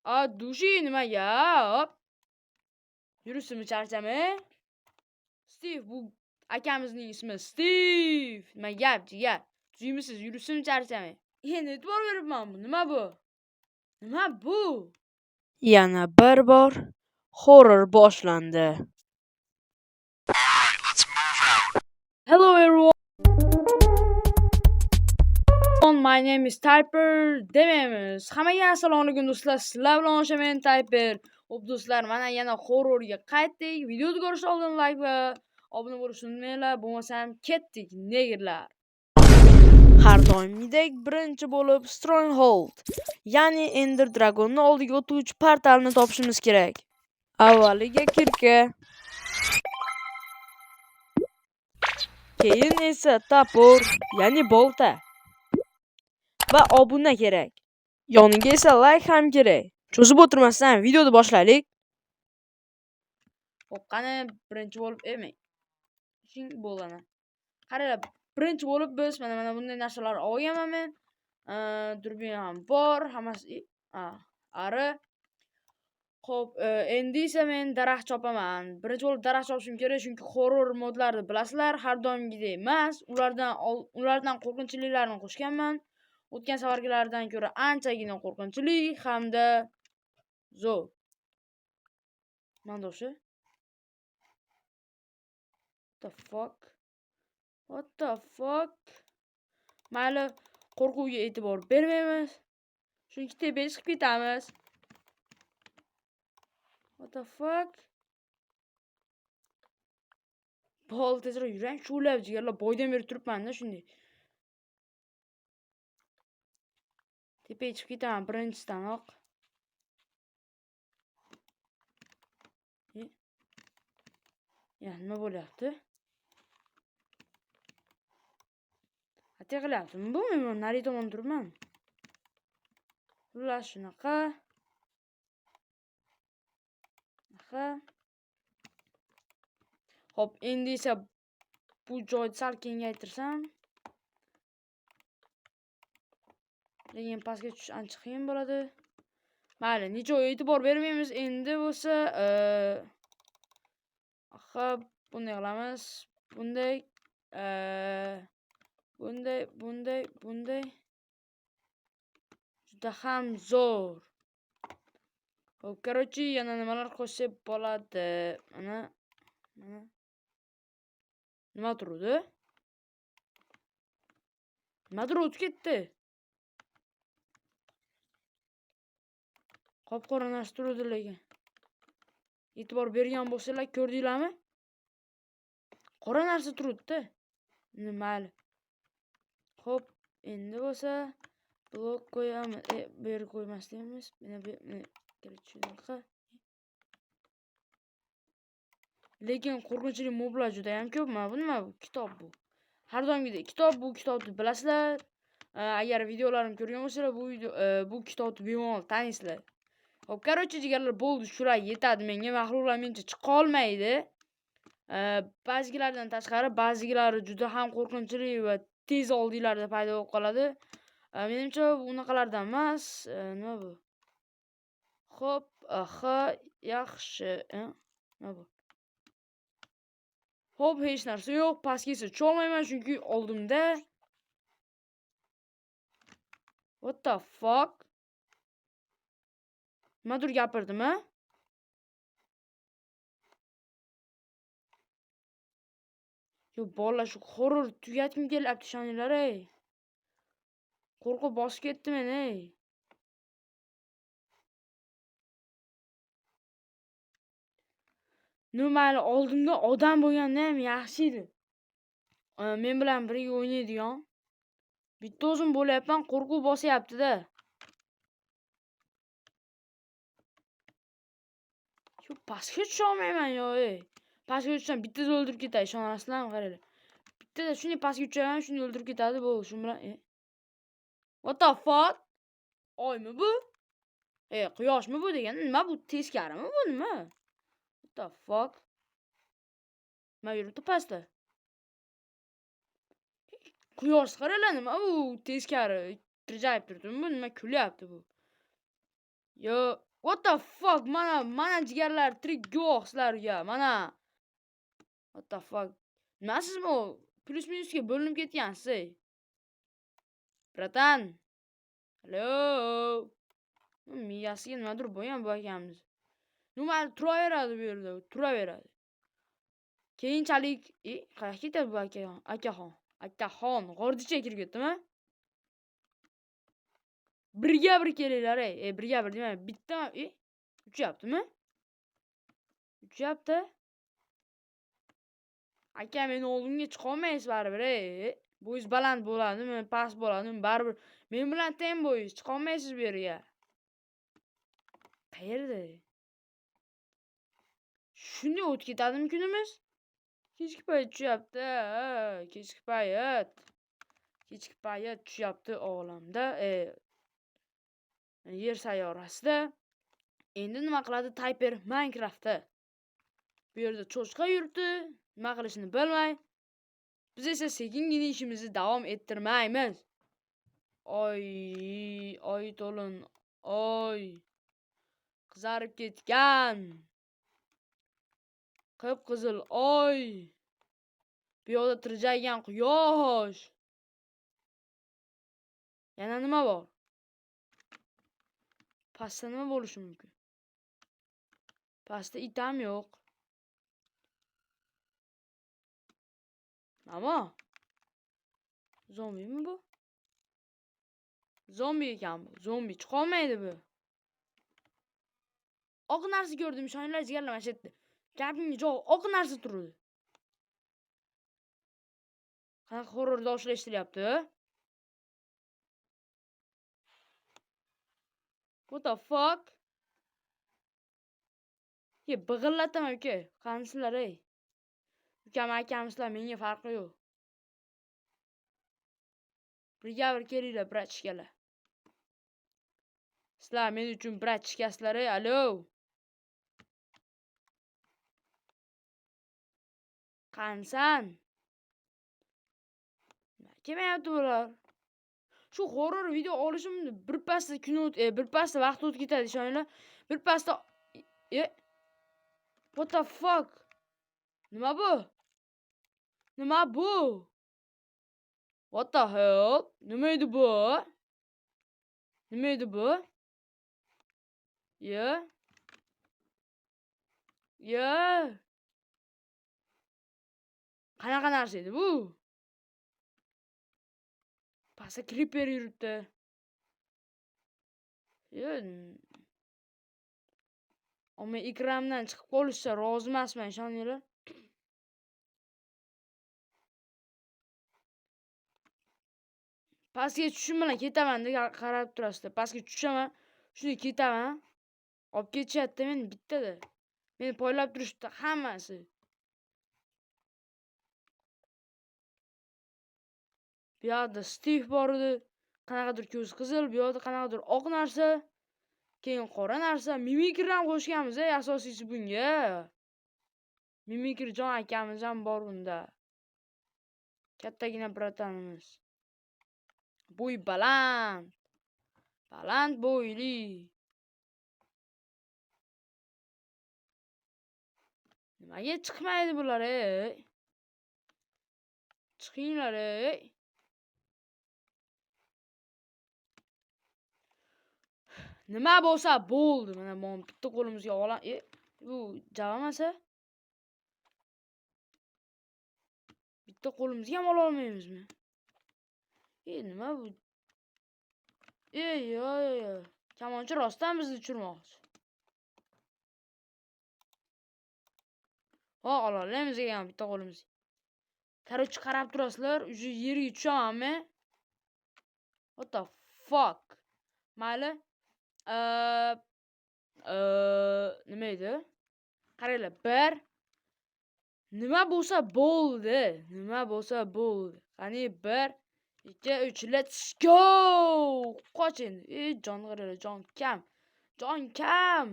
Dushi nimaga? Hop. Yurishimi charchami? Steve, bu akamizning ismi Steve. Nima gap, jigar? Tushunmisiz? Yurishimi charchami? Endi e'tibor beribman bu. Nima bu? Nima bu? Yana bir bor horror boshlandi. Hello everyone. My name is Typer. Demaymiz. Hammaga assalomu alaykum do'stlar. Sizlar bilan o'shamen Typer. Xo'p do'stlar, mana yana horrorga qaytdik. Videoni ko'rishdan oldin like va obuna bo'lishni unutmanglar. Bo'lmasam ketdik, negerlar. Har doimgidek birinchi bo'lib Stronghold, ya'ni Ender Dragon'ni oldiga o'tuvchi portalni topishimiz kerak. Avvaliga kirka, keyin esa topor, ya'ni bolta va obuna kerak. Yoniga esa like ham kerak. Cho'zib o'tirmasdan videoni boshlaylik. Xo'p, qani birinchi bo'lib shing bo'lgani. Qaranglar, birinchi bo'lib biz mana bunday narsalar olganman men. Durbin ham bor, hammasi ari. Xo'p, endi esa men daraxt chopaman. Birinchi bo'lib daraxt chopishim kerak, chunki horror modlarni bilasizlar, har doimgidek emas. Ulardan qo'rqinchlilarini qo'shganman. O'tgan safargilardan ko'ra anchagina qo'rqinchli hamda zo'r. Mana o'sha. What the fuck? Mayli, qo'rquvga e'tibor bermaymiz. Chunki tepaga chiqib ketamiz. What the fuck? Bol tezroq yurang, sho'lab jigarlar, boydan beri turibman-da shunday. Tepaga chiqib ketaman birinchistanoq. Ya, nima bo'lyapti? Ate qilyaptimi bu? Men nari tomon turibman. Xullas shunaqa. Hop, endi esa bu joyni sal kengaytirsam, lekin pastga tushish ancha qiyin bo'ladi. Mayli, necha e'tibor bermaymiz. Endi bo'lsa, bunday qilamiz. Bunday. Juda ham zo'r. Hop, короче, yana nimalar qo'shib bo'ladi. Mana nima turdi? Nimadir o'tib ketdi. Qop-qora narsa turdi lekin. E'tibor bergan bo'lsanglar, ko'rdinglarmi? Qora narsa turibdi. Mayli. Xo'p, endi bo'lsa blok qo'yamiz. Bu yerga qo'ymasligimiz. Mana lekin qo'rqinchli moblar juda ham ko'p. Nima bu? Kitob bu. Har doimgidek kitob bu. Kitobni bilasizlar. Agar videolarimni ko'rgan bo'lsanglar, bu kitobni bemalol taniysizlar. Hop, короче, jigarlar, bo'ldi, shular yetadi menga. Mahluqlar mencha chiqa olmaydi. Ba'zilardan tashqari, ba'zilari juda ham qo'rqinchli va tez oldinglarda paydo bo'lib qoladi. Menimcha unaqalardan emas. Nima bu? Xo'p, yaxshi. Nima bu? Hop, hech narsa yo'q. Pastga esa tusholmayman chunki oldimda. What the fuck? Nimadir gapirdim-a? Yo, bolalar, shu horror tugatgim kelyapti, ishoninglar, ey. Qo'rqib bosib ketdim men, ey. Mayli, oldimda odam bo'lganda ham yaxshi edi. Men bilan birga o'ynaydigan. Bitta o'zim bo'layapman, qo'rquv bosyapti-da. Shu pastga tusha olmayman yo, ey. Pastga tushsam bittani o'ldirib ketadi, ishonasizlarmi? Qaranglar. Bittada shunday pastga tushaman, shuni o'ldirib ketadi, bu shu bilan. What the fuck? Oymi bu? Quyoshmi bu degan? Nima bu? Teskarimi bu? Nima? What the fuck? Nima yuribdi pastda? Quyosh qaranglar, nima bu? Teskari tirjayib turibdi. Bu nima kulyapti bu? Yo, What the fuck? Mana jigarlar tirik guvoh sizlarga. Mana. What the fuck? Nimasizmi u? Plus minusga bo'linib ketgansiz. Bratan. Hello. Miyasiga nimadir bo'lgan bu akamiz. Nima turaveradi bu yerda, turaveradi. Keyinchalik, qayerga ketadi bu akaxon? Akaxon g'ordicha kirib ketdimi? Birga bir kelinglar, birga bir demay, bitta, uchyaptimi? Uchyapti. Aka, meni oldimga chiqa olmaysiz baribir, Bo'yingiz baland bo'ladimi, past bo'ladimi, baribir men bilan teng bo'yingiz, chiqa olmaysiz bu yerga. Qayerda? Shunday o'tib ketadimi kunimiz? Kechki payt tushyapti, kechki payt. Kechki payt tushyapti olamda, yer sayyorasida. Endi nima qiladi Typer Minecraftda? Bu yerda cho'chqa yuribdi, nima qilishni bilmay. Biz esa sekingina ishimizni davom ettirmaymiz. Oy to'lin, oy. Qizarib ketgan. Qip-qizil oy. Bu yoqda tirjaygan quyosh. Yana nima bor? Pastda nima bo'lishi mumkin? Pastda itam yo'q. Ammo zombimi bu? Zombi ekan bu. Zombi chiqolmaydi bu. Oq narsa ko'rdim, ishoninglar jigarlar mana shu yerda. Gapning joyi oq narsa turadi. Qanaqa horror tovushlar eshitilyapti? What the fuck? Big'illataman uka. Qansizlar, Ukam akamizlar menga farqi yo'q. Birga bir kelinglar, bratishkalar. Sizlar men uchun bratishkasizlar, alo. Qansan? Kelmayapti bular. Shu horror video olishimni bir pasda bir pasda vaqt o'tib ketadi, ishoninglar. Bir pasda What the fuck? Nima bu? Nima bu? What the hell? Nima edi bu? Nima edi bu? Qanaqa narsa edi bu? Pastda creeper yuribdi. Men ekranimdan chiqib qolishsa rozi emasman, ishoninglar. Pastga tushishim bilan ketaman deb qarab turasizlar. Pastga tushaman, shuni ketaman. Olib ketishyapti meni bittada. Meni poylab turishdi hammasi. Bu yoqda Steve bor edi. Qanaqadir ko'z qizil, bu yoqda qanaqadir oq narsa. Keyin qora narsa. Mimikri ham qo'shganmiz, asosiysi bunga. Mimikri jon akamiz ham bor bunda. Kattagina bratanimiz. Bo'y baland. Baland bo'yli. Nimaga chiqmaydi bular, Chiqinglar, Nima bo'lsa bo'ldi. Mana bu bitta qo'limizga olam. Bu javamasa? Bitta qo'limizga ham ola olmaymizmi? Nima bu? Kamonchi rostdan bizni tushirmoqchi. Ola olamiz ekan bitta qo'limizga. Короче, qarab turasizlar, uje yerga tushamanmi? What the fuck? Mayli. Nima edi? Qaranglar, bir. Nima bo'lsa bo'ldi. Nima bo'lsa bo'ldi. Qani 1, 2, 3, let's go! Qoch endi. Jon qaranglar, jon kam. Jon kam.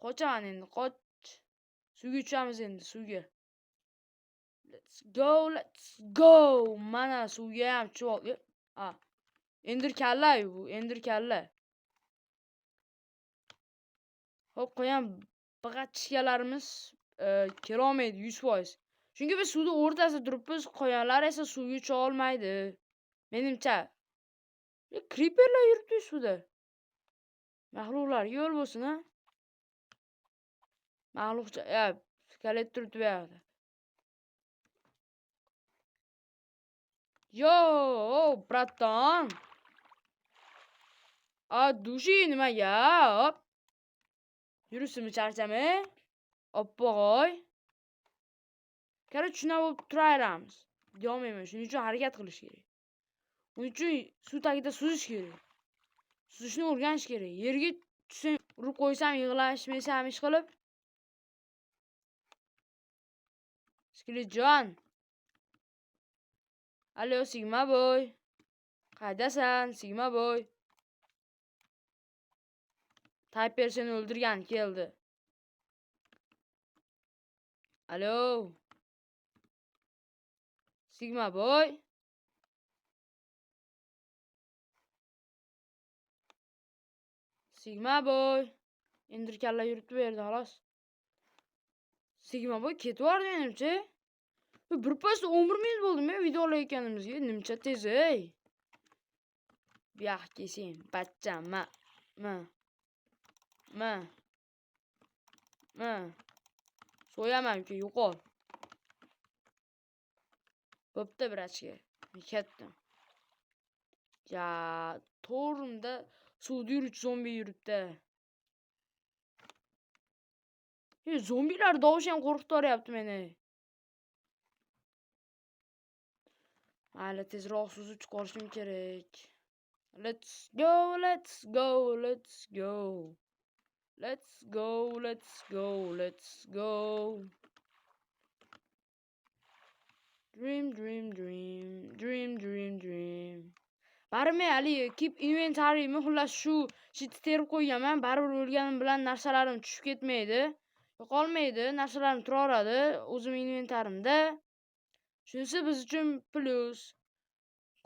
Qochaman endi, qoch. Suvga tushamiz endi, suvga. Let's go, let's go. Mana suvga ham tushib oldik. Ender kalla bu, ender kalla. Hop qo'yam big'achkalarimiz kelolmaydi 100%. Chunki biz suvni o'rtasida turibmiz, qo'yanlar esa suvga tuша olmaydi. Menimcha. Creeperlar yuribdi suvda. Mahluqlar yo'l bo'lsin ha. Mahluqcha, skalet turibdi bu yoqda. Yo, bratton. Dushi nimaga? Hop. Yuribsizmi charchamay? Oppo'g'oy. Qaror shuna bo'lib turaveramiz. Deyolmayman, shuning uchun harakat qilish kerak. Uning uchun suv tagida suzish kerak. Suzishni o'rganish kerak. Yerga tushsang, urib qo'ysam yig'lashmaysam ish qilib. Skilitjon. Allo, Sigma boy. Qaydasan, Sigma boy? Tayper seni o'ldirgan keldi. Allo. Sigma boy. Sigma boy. Endi kalla yuribdi bu yerda xolos. Sigma boy ketvordi menimcha. Birpasda 11 minut bo'ldi-mi video olayotganimizga? Nimcha tez ey. Bu yoqqa kelsin, bachcham, so'yaman-ku, yo'qol. Bo'pti, birachka. Ketdim. Ja, to'g'rimda suvda yuruvchi zombi yuribdi. Zombilar tovushi ham qo'rqitib yuboryapti meni. Mayli, tezroq suzib chiqarishim kerak. Let's go. Dream. Barimi ali keep inventory'mi xullas shu shitni terib qo'yganman. Baribir o'lganim bilan narsalarim tushib ketmaydi. Yo'qolmaydi, narsalarim turaveradi o'zim inventarimda. Shunisi biz uchun plus.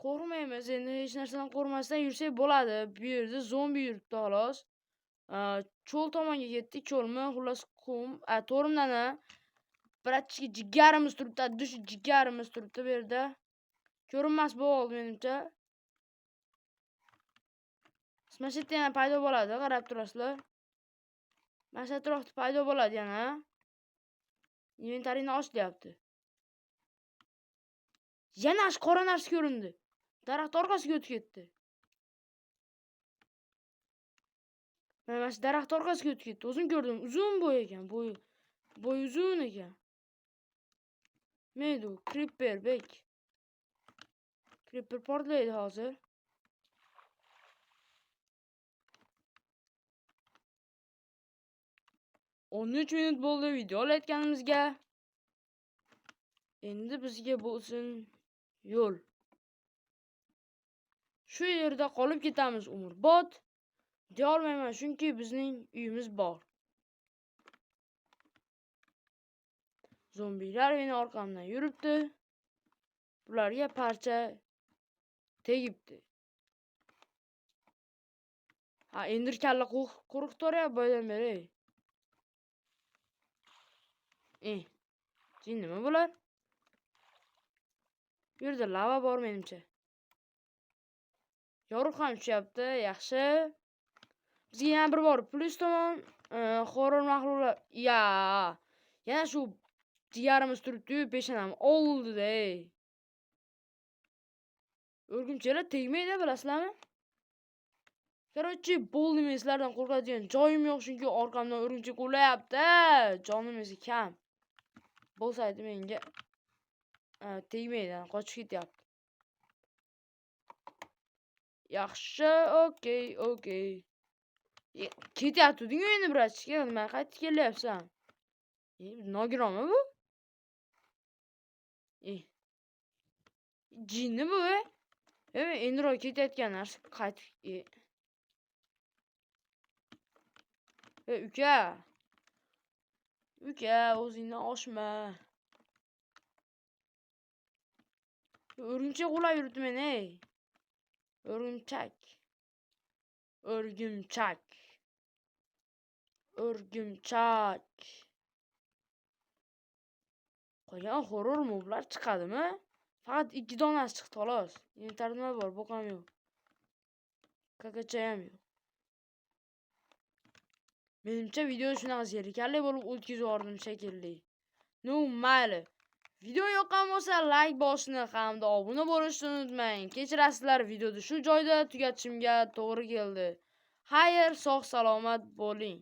Qo'rqmaymiz, endi hech narsadan qo'rqmasdan yursak bo'ladi. Bu yerda zombi yuribdi xolos. Cho'l tomonga ketdik, cho'lmi? Xullas qum. To'rimdan biratchi jigarimiz turibdi, dush jigarimiz turibdi bu yerda. Ko'rinmas bo'ldi menimcha. Smashitda yana paydo bo'ladi, qarab turasizlar. Mana shu atrofda paydo bo'ladi yana. Inventarini och deyapti. Yana qora narsa ko'rindi. Daraxt orqasiga o'tib ketdi. Mana shu daraxt orqasiga o'tib ketdi. O'zim ko'rdim. Uzun bo'y ekan, bo'y uzun ekan. Neydi u? Creeper bek. Creeper portlaydi hozir. On 13 minut bo'ldi video olayotganimizga. Endi bizga bo'lsin yo'l. Shu yerda qolib ketamiz umrbod. Deya olmayman, chunki bizning uyimiz bor. Zombilar meni orqamdan yuribdi. Bularga parcha tegibdi. Endi kalla qo'rqitoryapti boydan beri. Jin nima bular? Bu yerda lava bor menimcha. Yorug' ham tushyapti, yaxshi. Bizga yana bir bor plus tomon horror mahluqlar. Yana shu jigarimiz turibdi-yu, peshonam oldi-da. O'rgimchilar tegmaydi, bilasizlarmi? Короче, bo'ldi, men sizlardan qo'rqadigan joyim yo'q, chunki orqamdan o'rgimchik qo'layapti. Jonim esa kam. Bo'lsaydi menga tegmaydi, qochib ketyapti. Yaxshi, okey. Ketyapti-ku endi birachka, nima qaytib kelyapsan? Nogironmi bu? Jinni bu? Endiroq ketayotgan narsa qaytib. Uka, o'zingdan oshma. O'rgimchak qulab yuribdi meni. O'rgimchak. O'rgimchak. Qolgan horror moblar chiqadimi? Faqat 2 donasi chiqdi xolos. Inventarda nima bor? Bo'qam yo'q. Kakachayam yo'q. Menimcha video shunaqa zerikarli bo'lib o'tkazib yubordim shekilli. No, mayli. Video yoqqan bo'lsa like bosishni hamda obuna bo'lishni unutmang. Kechirasizlar, videoni shu joyda tugatishimga to'g'ri keldi. Xayr, sog' salomat bo'ling.